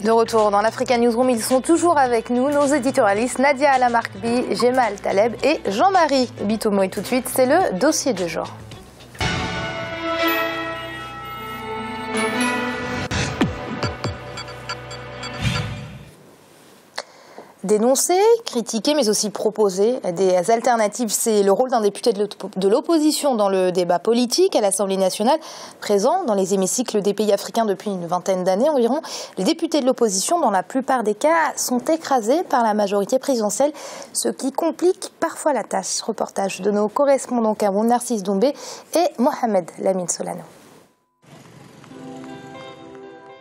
De retour dans l'Africa Newsroom, ils sont toujours avec nous, nos éditorialistes Nadia Alamarkbi, Gemal Taleb et Jean-Marie Bitomo. Et tout de suite, c'est le dossier du jour. Dénoncer, critiquer, mais aussi proposer des alternatives, c'est le rôle d'un député de l'opposition dans le débat politique à l'Assemblée nationale, présent dans les hémicycles des pays africains depuis une vingtaine d'années environ. Les députés de l'opposition, dans la plupart des cas, sont écrasés par la majorité présidentielle, ce qui complique parfois la tâche. Reportage de nos correspondants Cameroun, Narcisse Doumbé et Mohamed Lamine Solano.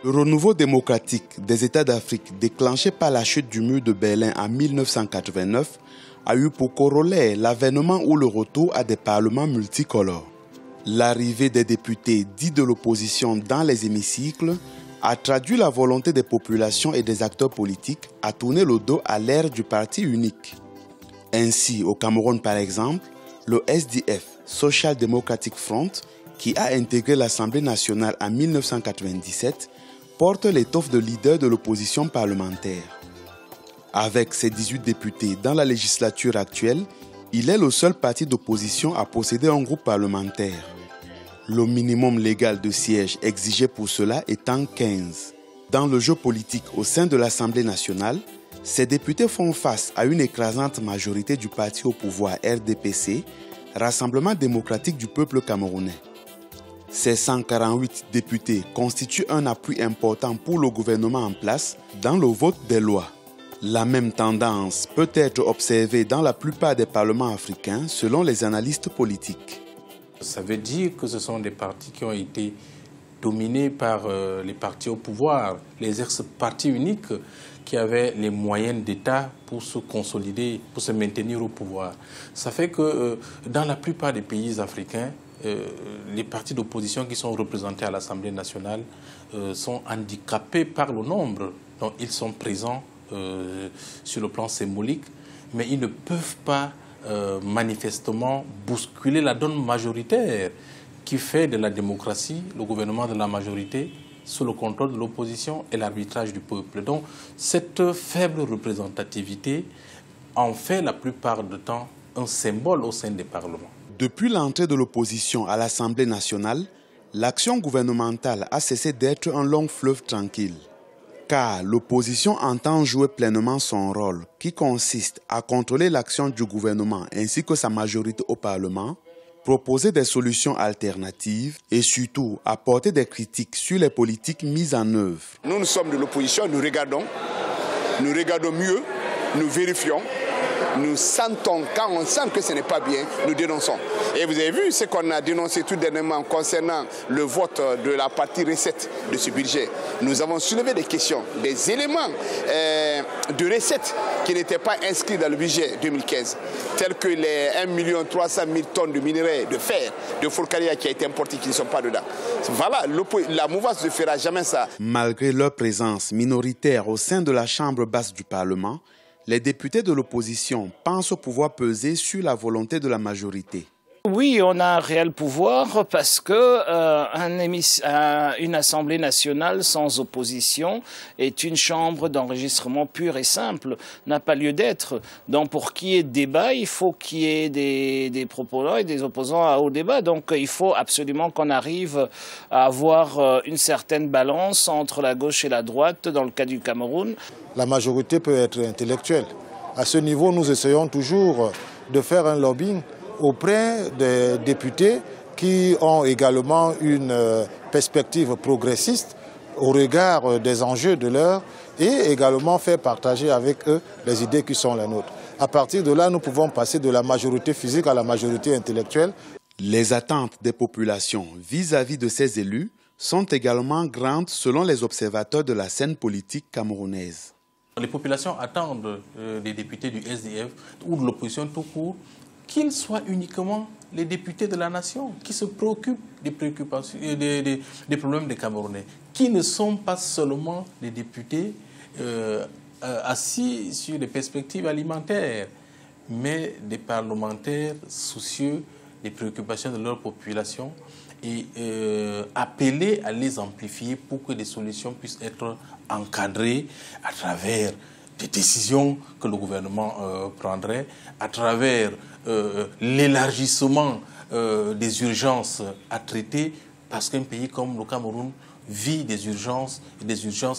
Le renouveau démocratique des États d'Afrique, déclenché par la chute du mur de Berlin en 1989, a eu pour corollaire l'avènement ou le retour à des parlements multicolores. L'arrivée des députés dits de l'opposition dans les hémicycles a traduit la volonté des populations et des acteurs politiques à tourner le dos à l'ère du parti unique. Ainsi, au Cameroun par exemple, le SDF, Social Democratic Front, qui a intégré l'Assemblée nationale en 1997, porte l'étoffe de leader de l'opposition parlementaire. Avec ses 18 députés dans la législature actuelle, il est le seul parti d'opposition à posséder un groupe parlementaire. Le minimum légal de sièges exigé pour cela étant 15. Dans le jeu politique au sein de l'Assemblée nationale, ces députés font face à une écrasante majorité du parti au pouvoir RDPC, Rassemblement démocratique du peuple camerounais. Ces 148 députés constituent un appui important pour le gouvernement en place dans le vote des lois. La même tendance peut être observée dans la plupart des parlements africains selon les analystes politiques. Ça veut dire que ce sont des partis qui ont été dominés par les partis au pouvoir, les ex-partis uniques qui avaient les moyens d'État pour se consolider, pour se maintenir au pouvoir. Ça fait que dans la plupart des pays africains, les partis d'opposition qui sont représentés à l'Assemblée nationale sont handicapés par le nombre dont ils sont présents sur le plan symbolique, mais ils ne peuvent pas manifestement bousculer la donne majoritaire qui fait de la démocratie le gouvernement de la majorité sous le contrôle de l'opposition et l'arbitrage du peuple. Donc cette faible représentativité en fait la plupart du temps un symbole au sein des parlements. Depuis l'entrée de l'opposition à l'Assemblée nationale, l'action gouvernementale a cessé d'être un long fleuve tranquille. Car l'opposition entend jouer pleinement son rôle, qui consiste à contrôler l'action du gouvernement ainsi que sa majorité au Parlement, proposer des solutions alternatives et surtout apporter des critiques sur les politiques mises en œuvre. Nous sommes de l'opposition, nous regardons mieux, nous vérifions. Nous sentons, quand on sent que ce n'est pas bien, nous dénonçons. Et vous avez vu ce qu'on a dénoncé tout dernièrement concernant le vote de la partie recette de ce budget. Nous avons soulevé des questions, des éléments de recettes qui n'étaient pas inscrits dans le budget 2015, tels que les 1 300 000 tonnes de minerais de fer, de Folcaria qui a été importé, qui ne sont pas dedans. Voilà, la mouvance ne fera jamais ça. Malgré leur présence minoritaire au sein de la Chambre basse du Parlement, les députés de l'opposition pensent pouvoir peser sur la volonté de la majorité. Oui, on a un réel pouvoir parce que une Assemblée nationale sans opposition est une chambre d'enregistrement pure et simple, n'a pas lieu d'être. Donc pour qu'il y ait débat, il faut qu'il y ait des proposants et des opposants au débat. Donc il faut absolument qu'on arrive à avoir une certaine balance entre la gauche et la droite dans le cas du Cameroun. La majorité peut être intellectuelle. À ce niveau, nous essayons toujours de faire un lobbying auprès des députés qui ont également une perspective progressiste au regard des enjeux de l'heure et également faire partager avec eux les idées qui sont les nôtres. À partir de là, nous pouvons passer de la majorité physique à la majorité intellectuelle. Les attentes des populations vis-à-vis de ces élus sont également grandes selon les observateurs de la scène politique camerounaise. Les populations attendent des députés du SDF ou de l'opposition tout court qu'ils soient uniquement les députés de la nation qui se préoccupent des préoccupations, des problèmes des Camerounais, qui ne sont pas seulement des députés assis sur des perspectives alimentaires, mais des parlementaires soucieux les préoccupations de leur population et appeler à les amplifier pour que des solutions puissent être encadrées à travers des décisions que le gouvernement prendrait, à travers l'élargissement des urgences à traiter, parce qu'un pays comme le Cameroun vit des urgences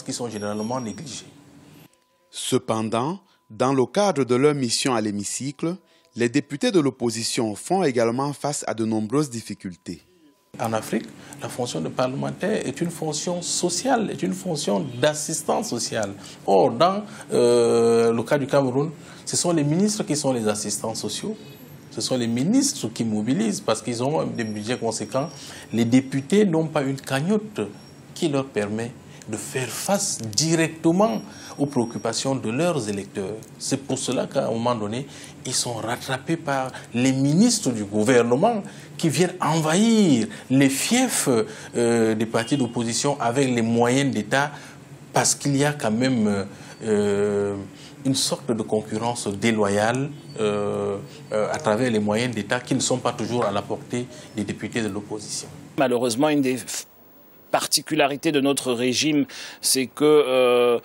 qui sont généralement négligées. Cependant, dans le cadre de leur mission à l'hémicycle, les députés de l'opposition font également face à de nombreuses difficultés. En Afrique, la fonction de parlementaire est une fonction sociale, est une fonction d'assistance sociale. Or, dans le cas du Cameroun, ce sont les ministres qui sont les assistants sociaux. Ce sont les ministres qui mobilisent parce qu'ils ont des budgets conséquents. Les députés n'ont pas une cagnotte qui leur permet de faire face directement aux préoccupations de leurs électeurs. C'est pour cela qu'à un moment donné, ils sont rattrapés par les ministres du gouvernement qui viennent envahir les fiefs des partis d'opposition avec les moyens d'État parce qu'il y a quand même une sorte de concurrence déloyale à travers les moyens d'État qui ne sont pas toujours à la portée des députés de l'opposition. Malheureusement, une des particularité de notre régime, c'est que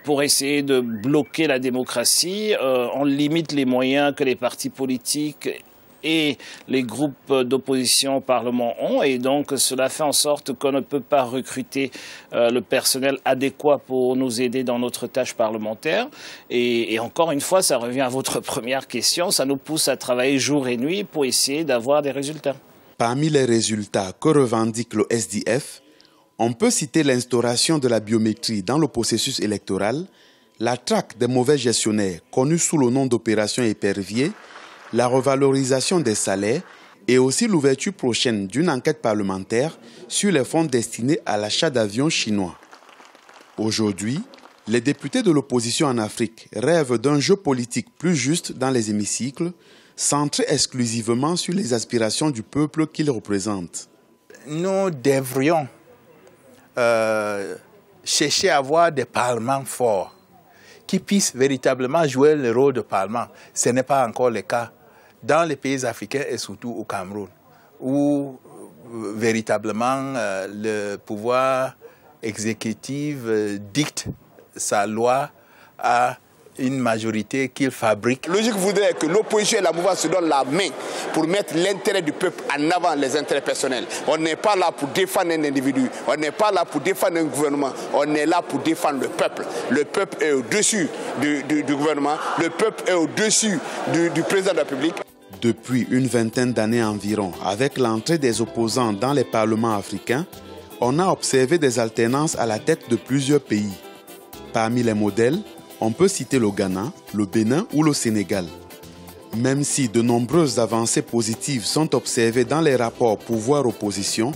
pour essayer de bloquer la démocratie, on limite les moyens que les partis politiques et les groupes d'opposition au Parlement ont, et donc cela fait en sorte qu'on ne peut pas recruter le personnel adéquat pour nous aider dans notre tâche parlementaire. Et encore une fois, ça revient à votre première question, ça nous pousse à travailler jour et nuit pour essayer d'avoir des résultats. Parmi les résultats que revendique le SDF, on peut citer l'instauration de la biométrie dans le processus électoral, la traque des mauvais gestionnaires, connue sous le nom d'opération épervier, la revalorisation des salaires et aussi l'ouverture prochaine d'une enquête parlementaire sur les fonds destinés à l'achat d'avions chinois. Aujourd'hui, les députés de l'opposition en Afrique rêvent d'un jeu politique plus juste dans les hémicycles, centré exclusivement sur les aspirations du peuple qu'ils représentent. Nous devrions chercher à avoir des parlements forts qui puissent véritablement jouer le rôle de parlement. Ce n'est pas encore le cas dans les pays africains et surtout au Cameroun, où véritablement le pouvoir exécutif dicte sa loi à une majorité qu'il fabrique. La logique voudrait que l'opposition et la mouvance se donnent la main pour mettre l'intérêt du peuple en avant les intérêts personnels. On n'est pas là pour défendre un individu, on n'est pas là pour défendre un gouvernement, on est là pour défendre le peuple. Le peuple est au-dessus du gouvernement, le peuple est au-dessus du président de la République. Depuis une vingtaine d'années environ, avec l'entrée des opposants dans les parlements africains, on a observé des alternances à la tête de plusieurs pays. Parmi les modèles, on peut citer le Ghana, le Bénin ou le Sénégal. Même si de nombreuses avancées positives sont observées dans les rapports pouvoir-opposition,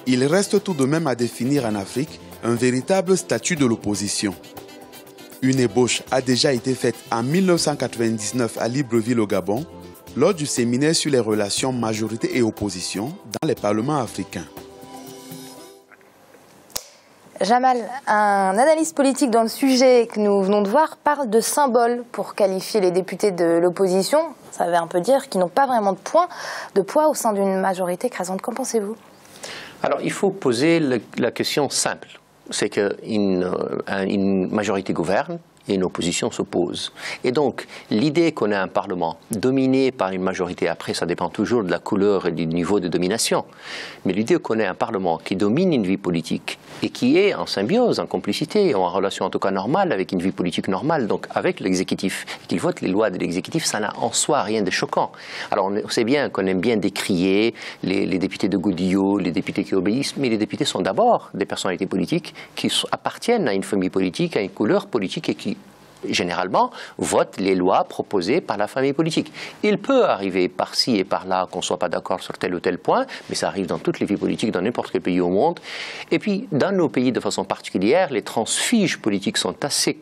il reste tout de même à définir en Afrique un véritable statut de l'opposition. Une ébauche a déjà été faite en 1999 à Libreville au Gabon, lors du séminaire sur les relations majorité et opposition dans les parlements africains. Jamal, un analyste politique dans le sujet que nous venons de voir parle de symbole pour qualifier les députés de l'opposition. Ça veut un peu dire qu'ils n'ont pas vraiment de poids au sein d'une majorité écrasante. Qu'en pensez-vous? Alors, il faut poser la question simple. C'est qu'une majorité gouverne et une opposition s'oppose. Et donc, l'idée qu'on a un Parlement dominé par une majorité, après ça dépend toujours de la couleur et du niveau de domination, mais l'idée qu'on ait un Parlement qui domine une vie politique et qui est en symbiose, en complicité, en relation en tout cas normale avec une vie politique normale, donc avec l'exécutif, et qu'il vote les lois de l'exécutif, ça n'a en soi rien de choquant. Alors on sait bien qu'on aime bien décrier les députés de Godillot, les députés qui obéissent, mais les députés sont d'abord des personnalités politiques qui appartiennent à une famille politique, à une couleur politique et qui généralement, votent les lois proposées par la famille politique. Il peut arriver par-ci et par-là qu'on ne soit pas d'accord sur tel ou tel point, mais ça arrive dans toutes les vies politiques, dans n'importe quel pays au monde. Et puis, dans nos pays de façon particulière, les transfuges politiques sont assez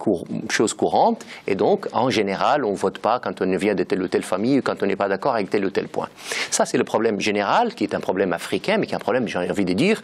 chose courante, et donc, en général, on ne vote pas quand on vient de telle ou telle famille ou quand on n'est pas d'accord avec tel ou tel point. Ça, c'est le problème général, qui est un problème africain, mais qui est un problème, j'ai envie de dire,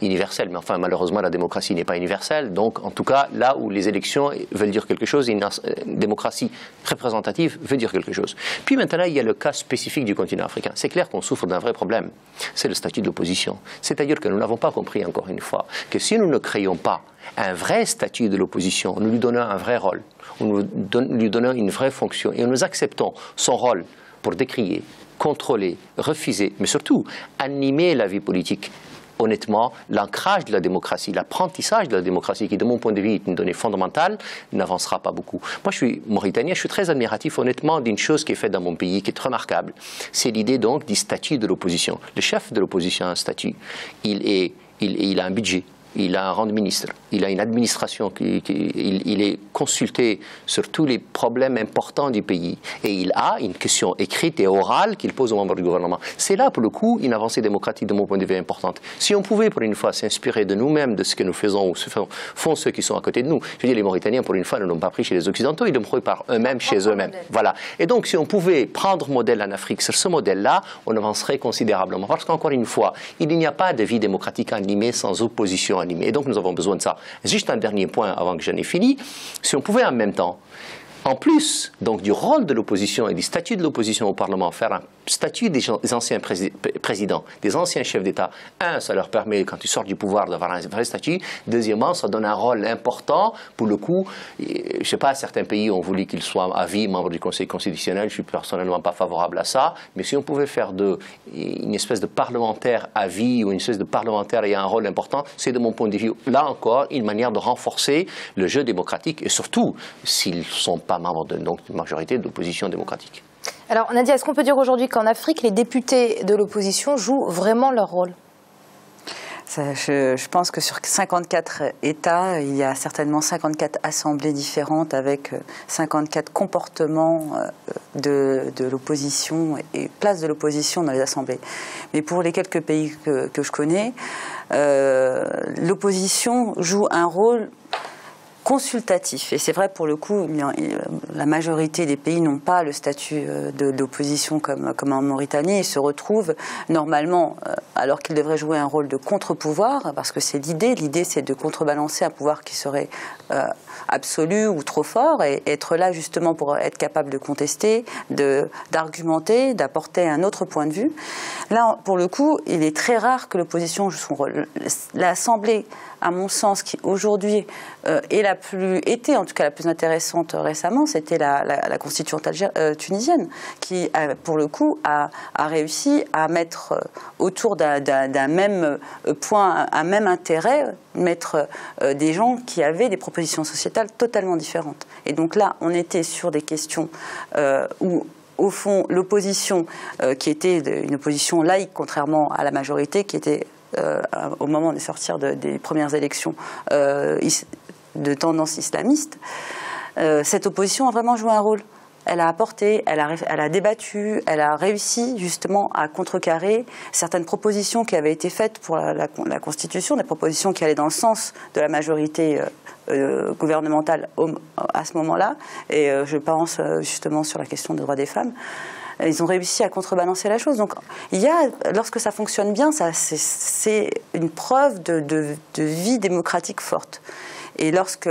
universel. Mais enfin, malheureusement, la démocratie n'est pas universelle. Donc, en tout cas, là où les élections veulent dire quelque chose, il démocratie représentative veut dire quelque chose. Puis maintenant, il y a le cas spécifique du continent africain. C'est clair qu'on souffre d'un vrai problème, c'est le statut de l'opposition. C'est-à-dire que nous n'avons pas compris, encore une fois, que si nous ne créons pas un vrai statut de l'opposition, nous lui donnons un vrai rôle, nous lui donnons une vraie fonction, et nous acceptons son rôle pour décrier, contrôler, refuser, mais surtout animer la vie politique. Honnêtement, l'ancrage de la démocratie, l'apprentissage de la démocratie, qui de mon point de vue est une donnée fondamentale, n'avancera pas beaucoup. Moi, je suis mauritanien, je suis très admiratif, honnêtement, d'une chose qui est faite dans mon pays, qui est remarquable. C'est l'idée donc du statut de l'opposition. Le chef de l'opposition a un statut. Il a un budget. Il a un rang de ministre, il a une administration, il est consulté sur tous les problèmes importants du pays et il a une question écrite et orale qu'il pose aux membres du gouvernement. C'est là, pour le coup, une avancée démocratique de mon point de vue importante. Si on pouvait, pour une fois, s'inspirer de nous-mêmes, de ce que nous faisons ou font ceux qui sont à côté de nous, je dis les Mauritaniens, pour une fois, ne l'ont pas pris chez les Occidentaux, ils l'ont pris par eux-mêmes, chez eux-mêmes. Voilà. Et donc, si on pouvait prendre modèle en Afrique sur ce modèle-là, on avancerait considérablement. Parce qu'encore une fois, il n'y a pas de vie démocratique animée sans opposition animée. Et donc, nous avons besoin de ça. Juste un dernier point avant que j'en ai fini. Si on pouvait en même temps, en plus donc, du rôle de l'opposition et du statut de l'opposition au Parlement, faire un statut des anciens présidents, des anciens chefs d'État, ça leur permet, quand ils sortent du pouvoir, d'avoir un vrai statut. Deuxièmement, ça donne un rôle important. Pour le coup, je ne sais pas, certains pays ont voulu qu'ils soient à vie membres du Conseil constitutionnel. Je ne suis personnellement pas favorable à ça. Mais si on pouvait faire une espèce de parlementaire à vie ou une espèce de parlementaire ayant un rôle important, c'est de mon point de vue, là encore, une manière de renforcer le jeu démocratique et surtout, s'ils ne sont pas membres d'une majorité de l'opposition démocratique. Alors Nadia, est-ce qu'on peut dire aujourd'hui qu'en Afrique, les députés de l'opposition jouent vraiment leur rôle ? Je pense que sur 54 États, il y a certainement 54 assemblées différentes avec 54 comportements de l'opposition et place de l'opposition dans les assemblées. Mais pour les quelques pays que je connais, l'opposition joue un rôle consultatif. Et c'est vrai, pour le coup, la majorité des pays n'ont pas le statut de l'opposition comme en Mauritanie et se retrouvent normalement, alors qu'ils devraient jouer un rôle de contre-pouvoir, parce que c'est l'idée. L'idée, c'est de contrebalancer un pouvoir qui serait absolu ou trop fort et être là justement pour être capable de contester, d'argumenter, d'apporter un autre point de vue. Là, pour le coup, il est très rare que l'opposition joue son rôle. L'Assemblée, à mon sens, qui aujourd'hui était en tout cas la plus intéressante récemment, c'était la constitution tunisienne, qui, pour le coup, a réussi à mettre autour d'un même point, un même intérêt, mettre des gens qui avaient des propositions sociétales totalement différentes. Et donc là, on était sur des questions où, au fond, l'opposition, qui était une opposition laïque, contrairement à la majorité, qui était au moment de sortir des premières élections de tendance islamiste, cette opposition a vraiment joué un rôle. Elle a apporté, elle a débattu, elle a réussi justement à contrecarrer certaines propositions qui avaient été faites pour la Constitution, des propositions qui allaient dans le sens de la majorité gouvernementale à ce moment-là. Et je pense justement sur la question des droits des femmes. Ils ont réussi à contrebalancer la chose. Donc, lorsque ça fonctionne bien, c'est une preuve de vie démocratique forte. Et lorsque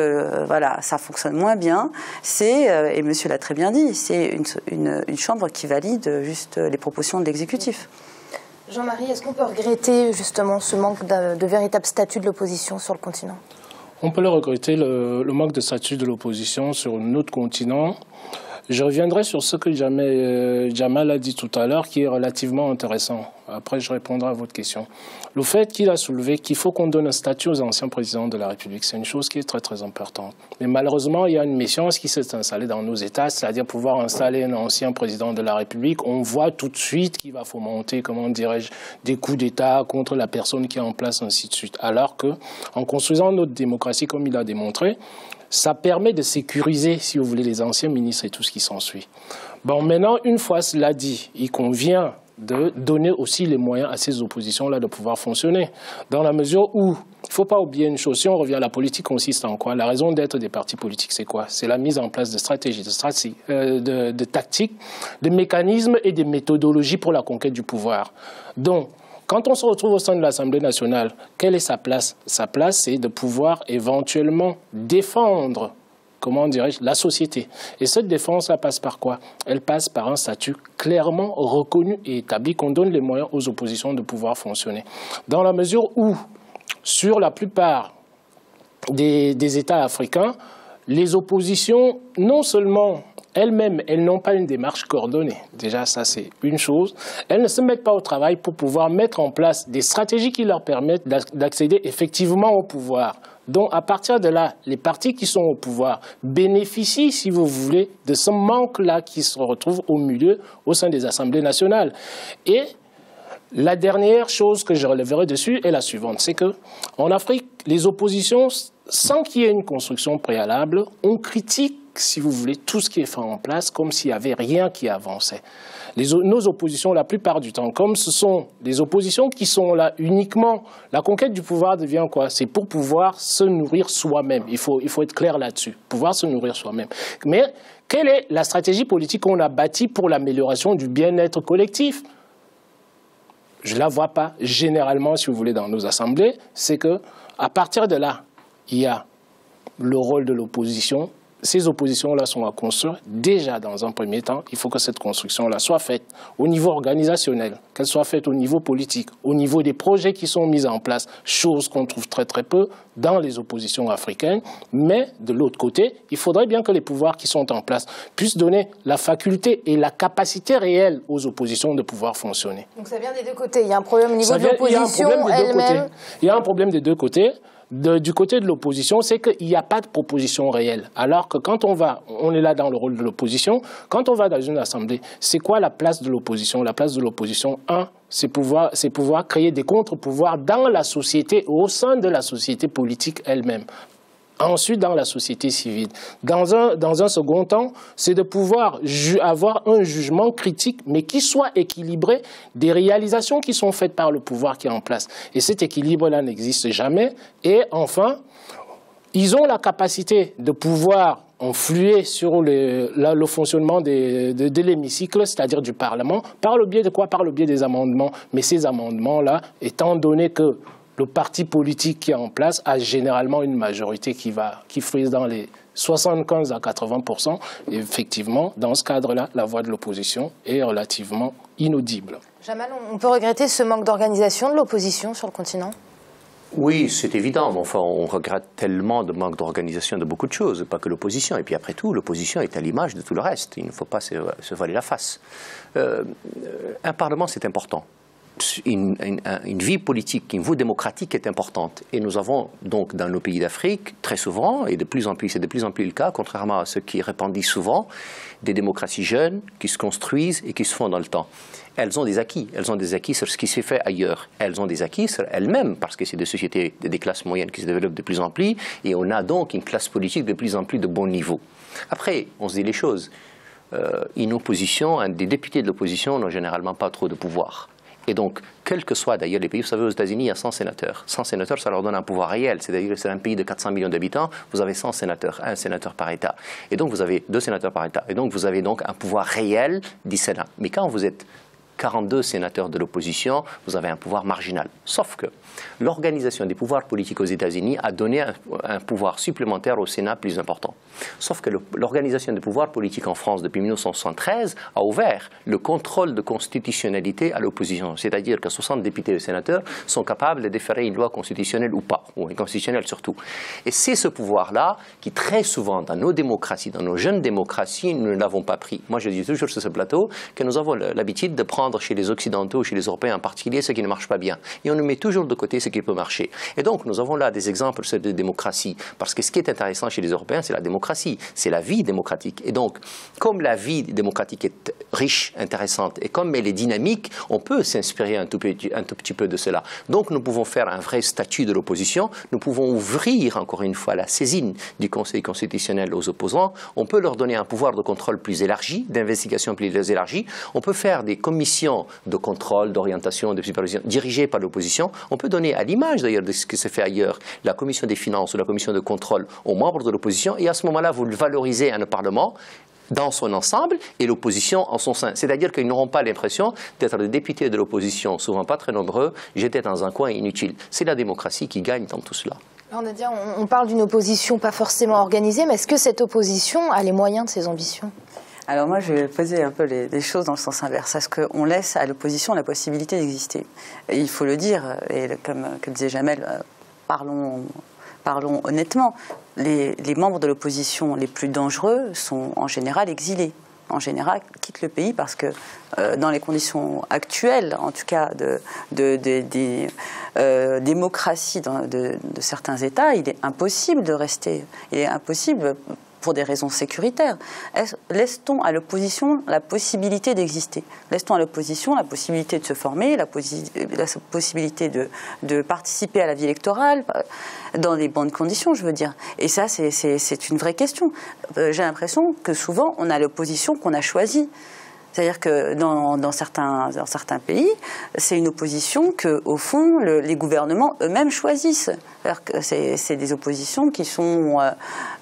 ça fonctionne moins bien, et monsieur l'a très bien dit, c'est une chambre qui valide juste les propositions de l'exécutif. Jean-Marie, est-ce qu'on peut regretter justement ce manque de véritable statut de l'opposition sur le continent ? On peut le regretter, le manque de statut de l'opposition sur notre continent. Je reviendrai sur ce que Jamal a dit tout à l'heure, qui est relativement intéressant. Après, je répondrai à votre question. Le fait qu'il a soulevé qu'il faut qu'on donne un statut aux anciens présidents de la République, c'est une chose qui est très, très importante. Mais malheureusement, il y a une méfiance qui s'est installée dans nos États, c'est-à-dire pouvoir installer un ancien président de la République. On voit tout de suite qu'il va fomenter, comment dirais-je, des coups d'État contre la personne qui est en place, ainsi de suite. Alors que, en construisant notre démocratie, comme il a démontré, ça permet de sécuriser, si vous voulez, les anciens ministres et tout ce qui s'ensuit. Bon, maintenant, une fois cela dit, il convient de donner aussi les moyens à ces oppositions-là de pouvoir fonctionner. Dans la mesure où, il ne faut pas oublier une chose, si on revient à la politique, consiste en quoi? La raison d'être des partis politiques, c'est quoi? C'est la mise en place de stratégies, de tactiques, de mécanismes et de méthodologies pour la conquête du pouvoir. Donc, quand on se retrouve au sein de l'Assemblée nationale, quelle est sa place? Sa place, c'est de pouvoir éventuellement défendre comment dirais-je, la société. Et cette défense, ça passe par quoi? Elle passe par un statut clairement reconnu et établi, qu'on donne les moyens aux oppositions de pouvoir fonctionner. Dans la mesure où, sur la plupart des États africains, les oppositions, non seulement elles-mêmes, elles n'ont pas une démarche coordonnée. Déjà, ça, c'est une chose. Elles ne se mettent pas au travail pour pouvoir mettre en place des stratégies qui leur permettent d'accéder effectivement au pouvoir. Donc, à partir de là, les partis qui sont au pouvoir bénéficient, si vous voulez, de ce manque-là qui se retrouve au milieu, au sein des assemblées nationales. Et la dernière chose que je relèverai dessus est la suivante. C'est qu'en Afrique, les oppositions, sans qu'il y ait une construction préalable, on critique, si vous voulez, tout ce qui est fait en place comme s'il n'y avait rien qui avançait. Nos oppositions, la plupart du temps, comme ce sont des oppositions qui sont là uniquement, la conquête du pouvoir devient quoi? C'est pour pouvoir se nourrir soi-même. Il faut être clair là-dessus, pouvoir se nourrir soi-même. Mais quelle est la stratégie politique qu'on a bâtie pour l'amélioration du bien-être collectif? Je ne la vois pas généralement, si vous voulez, dans nos assemblées. C'est qu'à partir de là, il y a le rôle de l'opposition. Ces oppositions-là sont à construire. Déjà, dans un premier temps, il faut que cette construction-là soit faite au niveau organisationnel, qu'elle soit faite au niveau politique, au niveau des projets qui sont mis en place, chose qu'on trouve très très peu dans les oppositions africaines. Mais de l'autre côté, il faudrait bien que les pouvoirs qui sont en place puissent donner la faculté et la capacité réelle aux oppositions de pouvoir fonctionner. Donc ça vient des deux côtés. Il y a un problème au niveau de l'opposition elle-même. Il y a un problème des deux côtés. Du côté de l'opposition, c'est qu'il n'y a pas de proposition réelle. Alors que quand on est là dans le rôle de l'opposition, quand on va dans une assemblée, c'est quoi la place de l'opposition? La place de l'opposition, c'est pouvoir créer des contre-pouvoirs dans la société, au sein de la société politique elle-même. Ensuite, dans la société civile. Dans un second temps, c'est de pouvoir avoir un jugement critique, mais qui soit équilibré des réalisations qui sont faites par le pouvoir qui est en place. Et cet équilibre-là n'existe jamais. Et enfin, ils ont la capacité de pouvoir influer sur le fonctionnement de l'hémicycle, c'est-à-dire du Parlement, par le biais de quoi? Par le biais des amendements. Mais ces amendements-là, étant donné que le parti politique qui est en place a généralement une majorité qui frise dans les 75 à 80%. Et effectivement, dans ce cadre-là, la voix de l'opposition est relativement inaudible. Jamal, on peut regretter ce manque d'organisation de l'opposition sur le continent? Oui, c'est évident. Enfin, on regrette tellement de manque d'organisation de beaucoup de choses, pas que l'opposition. Et puis après tout, l'opposition est à l'image de tout le reste. Il ne faut pas se voiler la face. Un Parlement, c'est important. Une vie politique, une vie démocratique est importante. Et nous avons donc dans nos pays d'Afrique, très souvent, et de plus en plus, c'est de plus en plus le cas, contrairement à ce qui répandit souvent, des démocraties jeunes qui se construisent et qui se font dans le temps. Elles ont des acquis. Elles ont des acquis sur ce qui s'est fait ailleurs. Elles ont des acquis sur elles-mêmes, parce que c'est des sociétés, des classes moyennes qui se développent de plus en plus, et on a donc une classe politique de plus en plus de bon niveau. Après, on se dit les choses. Une opposition, des députés de l'opposition n'ont généralement pas trop de pouvoir. Et donc, quels que soient d'ailleurs les pays, vous savez, aux États-Unis, il y a 100 sénateurs. 100 sénateurs, ça leur donne un pouvoir réel. C'est-à-dire que c'est un pays de 400 millions d'habitants, vous avez 100 sénateurs, un sénateur par État. Et donc, vous avez 2 sénateurs par État. Et donc, vous avez donc un pouvoir réel du Sénat. Mais quand vous êtes 42 sénateurs de l'opposition, vous avez un pouvoir marginal. Sauf que l'organisation des pouvoirs politiques aux États-Unis a donné un pouvoir supplémentaire au Sénat plus important. Sauf que l'organisation des pouvoirs politiques en France depuis 1973 a ouvert le contrôle de constitutionnalité à l'opposition. C'est-à-dire que 60 députés et sénateurs sont capables de déférer une loi constitutionnelle ou pas, ou inconstitutionnelle surtout. Et c'est ce pouvoir-là qui très souvent dans nos démocraties, dans nos jeunes démocraties, nous ne l'avons pas pris. Moi je dis toujours sur ce plateau que nous avons l'habitude de prendre chez les Occidentaux, chez les Européens en particulier, ce qui ne marche pas bien. Et on nous met toujours de côté ce qui peut marcher. Et donc, nous avons là des exemples de démocratie. Parce que ce qui est intéressant chez les Européens, c'est la démocratie. C'est la vie démocratique. Et donc, comme la vie démocratique est riche, intéressante, et comme elle est dynamique, on peut s'inspirer un tout petit peu de cela. Donc, nous pouvons faire un vrai statut de l'opposition. Nous pouvons ouvrir, encore une fois, la saisine du Conseil constitutionnel aux opposants. On peut leur donner un pouvoir de contrôle plus élargi, d'investigation plus élargi. On peut faire des commissions de contrôle, d'orientation, de supervision dirigées par l'opposition. On peut donner, à l'image d'ailleurs de ce qui se fait ailleurs, la commission des finances ou la commission de contrôle aux membres de l'opposition, et à ce moment-là, vous le valorisez à un Parlement dans son ensemble et l'opposition en son sein. C'est-à-dire qu'ils n'auront pas l'impression d'être des députés de l'opposition, souvent pas très nombreux, j'étais dans un coin inutile. C'est la démocratie qui gagne dans tout cela. On parle d'une opposition pas forcément organisée, mais est-ce que cette opposition a les moyens de ses ambitions ? Alors moi, je vais poser un peu les choses dans le sens inverse. Est-ce qu'on laisse à l'opposition la possibilité d'exister ? Et il faut le dire, et comme disait Jamel, parlons honnêtement, les membres de l'opposition les plus dangereux sont en général exilés. En général, quittent le pays parce que dans les conditions actuelles, en tout cas des démocraties de certains États, il est impossible de rester. Il est impossible pour des raisons sécuritaires. Laisse-t-on à l'opposition la possibilité d'exister? Laisse-t-on à l'opposition la possibilité de se former, la possibilité de participer à la vie électorale dans des bonnes conditions, je veux dire. Et ça, c'est une vraie question. J'ai l'impression que souvent, on a l'opposition qu'on a choisie. C'est-à-dire que dans certains pays, c'est une opposition que, au fond, les gouvernements eux-mêmes choisissent. C'est des oppositions qui sont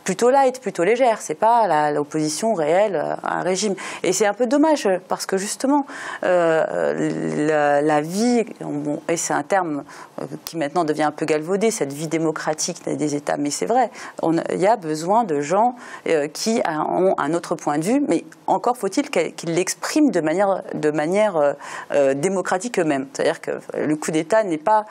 plutôt light, plutôt légères. C'est pas l'opposition réelle à un régime. Et c'est un peu dommage parce que justement, la vie, et c'est un terme qui maintenant devient un peu galvaudé, cette vie démocratique des États. Mais c'est vrai, il y a besoin de gens qui ont un autre point de vue, mais encore faut-il qu'ils l'expriment de manière démocratique eux-mêmes. C'est-à-dire que le coup d'État n'est pas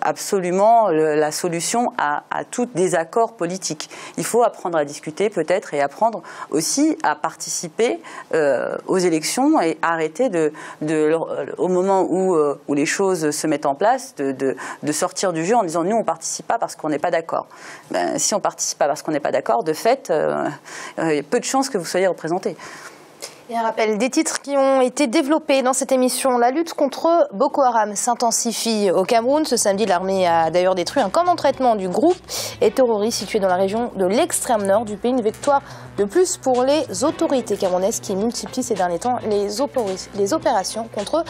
absolument la solution à tout désaccord politique. Il faut apprendre à discuter peut-être et apprendre aussi à participer aux élections et arrêter au moment où les choses se mettent en place de sortir du jeu en disant nous on ne participe pas parce qu'on n'est pas d'accord. Si on ne participe pas parce qu'on n'est pas d'accord, de fait, il y a peu de chances que vous soyez représenté. Et un rappel des titres qui ont été développés dans cette émission. La lutte contre Boko Haram s'intensifie au Cameroun. Ce samedi, l'armée a d'ailleurs détruit un camp d'entraînement du groupe et terroriste situé dans la région de l'extrême nord du pays. Une victoire de plus pour les autorités camerounaises qui multiplient ces derniers temps les opérations contre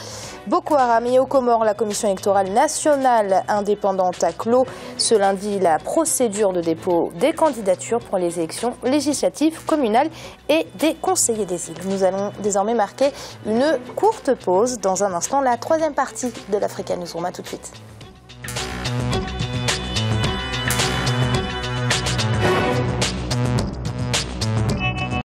Boko Haram. Et aux Comores, la commission électorale nationale indépendante a clos ce lundi la procédure de dépôt des candidatures pour les élections législatives, communales et des conseillers des îles. Nous allons désormais marquer une courte pause. Dans un instant, la troisième partie de l'Africa Newsroom. À tout de suite.